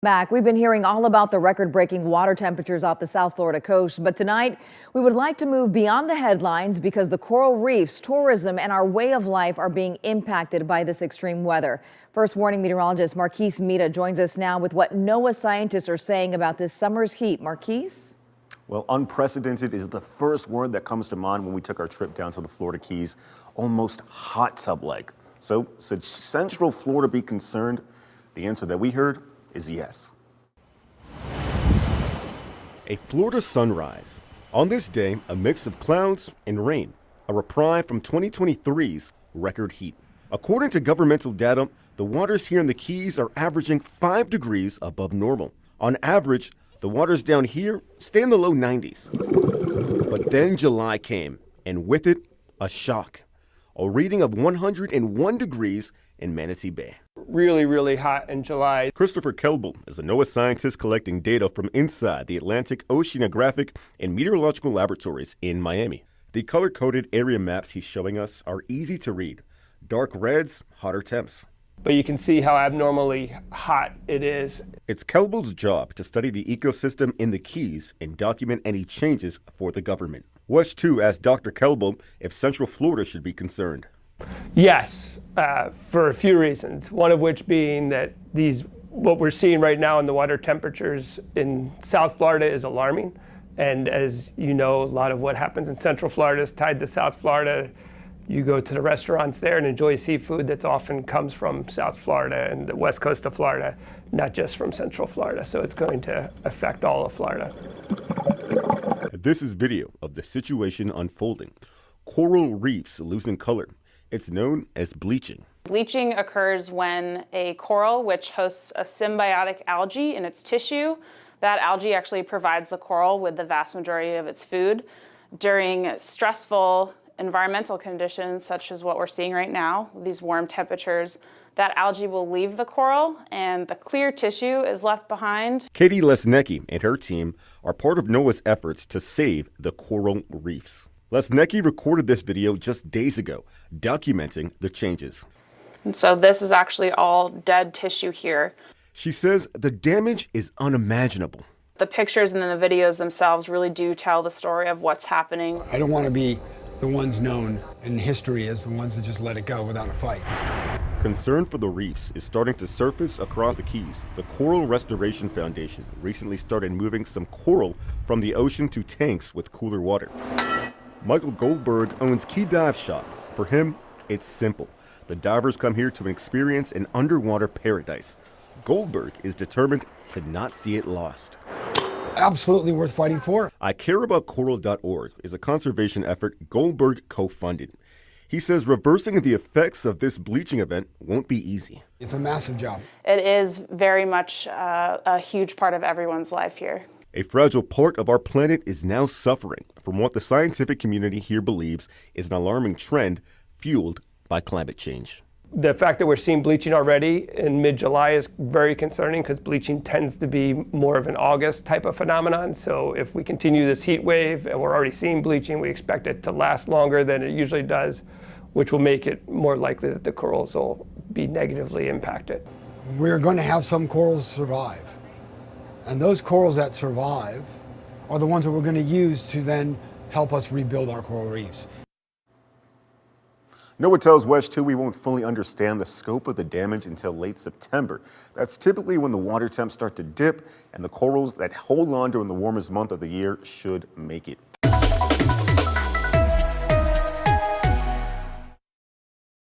Back, we've been hearing all about the record-breaking water temperatures off the South Florida coast, but tonight we would like to move beyond the headlines because the coral reefs, tourism, and our way of life are being impacted by this extreme weather. First Warning meteorologist Marquise Mita joins us now with what NOAA scientists are saying about this summer's heat. Marquise? Well, unprecedented is the first word that comes to mind when we took our trip down to the Florida Keys, almost hot tub-like. So, should Central Florida be concerned? The answer that we heard is yes. A Florida sunrise. On this day, a mix of clouds and rain, a reprieve from 2023's record heat. According to governmental data, the waters here in the Keys are averaging 5 degrees above normal. On average, the waters down here stay in the low 90s. But then July came, and with it, a shock. A reading of 101 degrees in Manatee Bay. Really hot in July. Christopher Kelble is a NOAA scientist collecting data from inside the Atlantic Oceanographic and Meteorological Laboratories in Miami. The color-coded area maps he's showing us are easy to read. Dark reds, hotter temps. But you can see how abnormally hot it is. It's Kelble's job to study the ecosystem in the Keys and document any changes for the government. WESH 2 asked Dr. Kelble if Central Florida should be concerned. Yes, for a few reasons. One of which being that what we're seeing right now in the water temperatures in South Florida is alarming. And as you know, a lot of what happens in Central Florida is tied to South Florida. You go to the restaurants there and enjoy seafood that often comes from South Florida and the west coast of Florida, not just from Central Florida. So it's going to affect all of Florida. This is video of the situation unfolding. Coral reefs losing color. It's known as bleaching. Bleaching occurs when a coral, which hosts a symbiotic algae in its tissue, that algae actually provides the coral with the vast majority of its food. During stressful environmental conditions, such as what we're seeing right now, these warm temperatures, that algae will leave the coral and the clear tissue is left behind. Katie Lesnecki and her team are part of NOAA's efforts to save the coral reefs. Lesnecki recorded this video just days ago, documenting the changes. And so this is actually all dead tissue here. She says the damage is unimaginable. The pictures and then the videos themselves really do tell the story of what's happening. I don't want to be the ones known in history as the ones that just let it go without a fight. Concern for the reefs is starting to surface across the Keys. The Coral Restoration Foundation recently started moving some coral from the ocean to tanks with cooler water. Michael Goldberg owns Key Dive Shop. For him, it's simple. The divers come here to experience an underwater paradise. Goldberg is determined to not see it lost. Absolutely worth fighting for. ICareAboutCoral.org is a conservation effort Goldberg co-funded. He says reversing the effects of this bleaching event won't be easy. It's a massive job. It is very much a huge part of everyone's life here. A fragile part of our planet is now suffering from what the scientific community here believes is an alarming trend fueled by climate change. The fact that we're seeing bleaching already in mid-July is very concerning because bleaching tends to be more of an August type of phenomenon. So if we continue this heat wave and we're already seeing bleaching, we expect it to last longer than it usually does, which will make it more likely that the corals will be negatively impacted. We're going to have some corals survive. And those corals that survive are the ones that we're going to use to then help us rebuild our coral reefs. NOAA tells WESH 2 we won't fully understand the scope of the damage until late September. That's typically when the water temps start to dip and the corals that hold on during the warmest month of the year should make it.